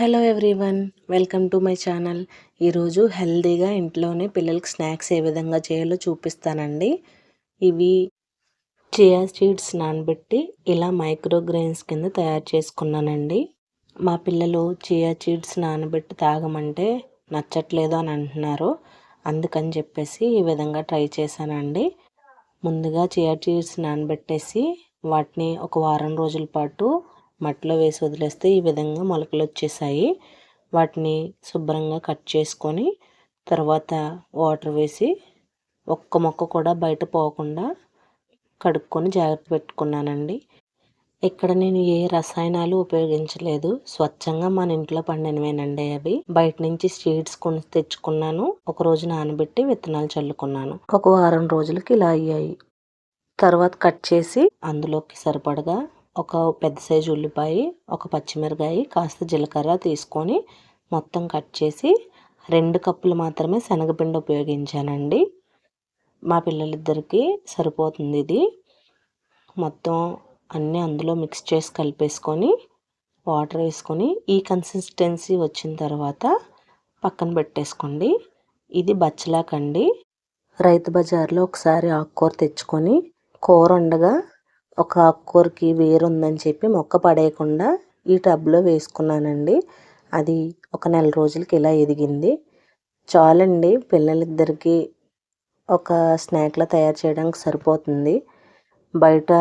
Hello everyone, welcome to my channel. ఈరోజు హెల్తీగా ఇంట్లోనే పిల్లలకి స్నాక్స్ ఏ విధంగా చేయాలో చూపిస్తానండి. ఇవి చియా సీడ్స్ నానబెట్టి ఇలా మైక్రోగ్రెయిన్స్ కింద తయారు చేసుకున్నానండి. మా పిల్లలు చియా సీడ్స్ నానబెట్టి తాగమంటే నచ్చట్లేదు అని అంటున్నారు. అందుకని చెప్పేసి ఈ విధంగా ట్రై చేశానండి. ముందుగా చియా సీడ్స్ నానబెట్టేసి వాటిని ఒక వారం రోజుల పాటు మట్టిలో వేసి వదిలేస్తే ఈ విధంగా మొలకలు వచ్చేసాయి. వాటిని శుభ్రంగా కట్ చేసుకొని తర్వాత వాటర్ వేసి ఒక్క మొక్క కూడా బయట పోకుండా కడుక్కొని జాగ్రత్త పెట్టుకున్నానండి. ఇక్కడ నేను ఏ రసాయనాలు ఉపయోగించలేదు. స్వచ్ఛంగా మన ఇంట్లో పండినవేనండి అవి. బయట నుంచి సీడ్స్ కొని తెచ్చుకున్నాను. ఒక రోజు నానబెట్టి విత్తనాలు చల్లుకున్నాను. ఒక వారం రోజులకి ఇలా అయ్యాయి. తర్వాత కట్ చేసి అందులోకి సరిపడగా ఒక పెద్ద సైజు ఉల్లిపాయ, ఒక పచ్చిమిరకాయ, కాస్త జీలకర్ర తీసుకొని మొత్తం కట్ చేసి 2 కప్పులు మాత్రమే శనగపిండి ఉపయోగించానండి. మా పిల్లలిద్దరికి సరిపోతుంది ఇది. మొత్తం అన్నీ అందులో మిక్స్ చేసి కలిపేసుకొని వాటర్ వేసుకొని ఈ కన్సిస్టెన్సీ వచ్చిన తర్వాత పక్కన పెట్టేసుకోండి. ఇది బచ్చలాకండి. రైతు బజార్లో ఒకసారి ఆకుకూర తెచ్చుకొని కూర ఉండగా ఒక ఆకుకూరకి వేరు ఉందని చెప్పి మొక్క పడేయకుండా ఈ టబ్లో వేసుకున్నానండి. అది ఒక నెల రోజులకి ఇలా ఎదిగింది. చాలండి, పిల్లలిద్దరికి ఒక స్నాక్లా తయారు చేయడానికి సరిపోతుంది. బయట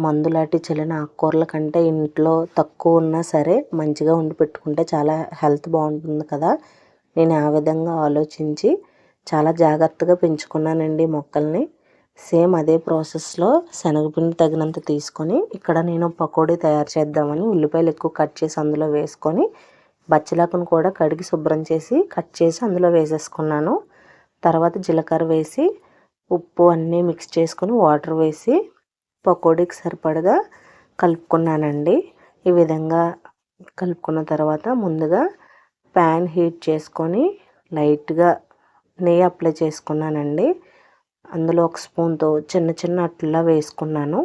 మందులాంటి చల్లిన ఆకుకూరల కంటే ఇంట్లో తక్కువ ఉన్నా సరే మంచిగా వండి పెట్టుకుంటే చాలా హెల్త్ బాగుంటుంది కదా. నేను ఆ విధంగా ఆలోచించి చాలా జాగ్రత్తగా పెంచుకున్నానండి మొక్కల్ని. సేమ్ అదే ప్రాసెస్లో శనగపిండి తగినంత తీసుకొని ఇక్కడ నేను పకోడీ తయారు చేద్దామని ఉల్లిపాయలు ఎక్కువ కట్ చేసి అందులో వేసుకొని బచ్చలాకును కూడా కడిగి శుభ్రం చేసి కట్ చేసి అందులో వేసేసుకున్నాను. తర్వాత జీలకర్ర వేసి ఉప్పు అన్నీ మిక్స్ చేసుకొని వాటర్ వేసి పకోడీకి సరిపడగా కలుపుకున్నానండి. ఈ విధంగా కలుపుకున్న తర్వాత ముందుగా ప్యాన్ హీట్ చేసుకొని లైట్గా నెయ్యి అప్లై చేసుకున్నానండి. అందులో ఒక స్పూన్తో చిన్న చిన్న అట్లా వేసుకున్నాను.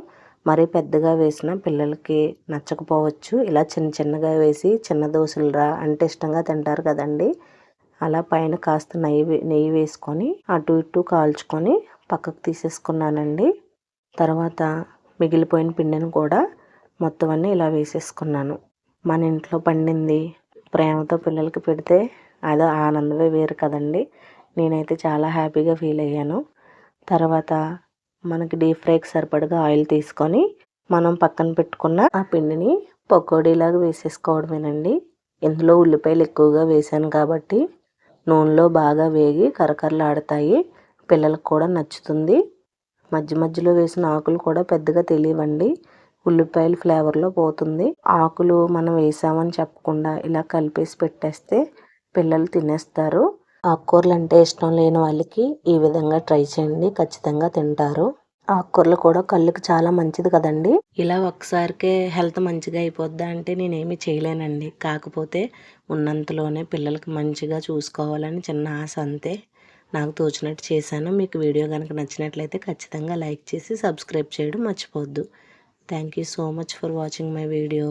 మరీ పెద్దగా వేసిన పిల్లలకి నచ్చకపోవచ్చు. ఇలా చిన్న చిన్నగా వేసి చిన్న దోశలు అంటే ఇష్టంగా తింటారు కదండి. అలా పైన కాస్త నెయ్యి వేసుకొని అటు ఇటు కాల్చుకొని పక్కకు తీసేసుకున్నానండి. తర్వాత మిగిలిపోయిన పిండిని కూడా మొత్తం అన్నీ ఇలా వేసేసుకున్నాను. మన ఇంట్లో పండింది ప్రేమతో పిల్లలకి పెడితే అదో ఆనందమే వేరు కదండి. నేనైతే చాలా హ్యాపీగా ఫీల్ అయ్యాను. తర్వాత మనకి డీప్ ఫ్రైకి సరిపడగా ఆయిల్ తీసుకొని మనం పక్కన పెట్టుకున్న ఆ పిండిని పకోడీలాగా వేసేసుకోవడమేనండి. ఇందులో ఉల్లిపాయలు ఎక్కువగా వేసాను కాబట్టి నూనెలో బాగా వేగి కరకరలాడతాయి. పిల్లలకు కూడా నచ్చుతుంది. మధ్య మధ్యలో వేసిన ఆకులు కూడా పెద్దగా తెలియవండి. ఉల్లిపాయల ఫ్లేవర్లో పోతుంది. ఆకులు మనం వేసామని చెప్పకుండా ఇలా కలిపేసి పెట్టేస్తే పిల్లలు తినేస్తారు. ఆకుకూరలు అంటే ఇష్టం లేని వాళ్ళకి ఈ విధంగా ట్రై చేయండి, ఖచ్చితంగా తింటారు. ఆకుకూరలు కూడా కళ్ళుకి చాలా మంచిది కదండి. ఇలా ఒక్కసారికే హెల్త్ మంచిగా అయిపోద్దా అంటే నేనేమి చేయలేనండి. కాకపోతే ఉన్నంతలోనే పిల్లలకి మంచిగా చూసుకోవాలని చిన్న ఆశ అంతే. నాకు తోచినట్టు చేశాను. మీకు వీడియో కనుక నచ్చినట్లయితే ఖచ్చితంగా లైక్ చేసి సబ్స్క్రైబ్ చేయడం మర్చిపోవద్దు. Thank you so much for watching my video.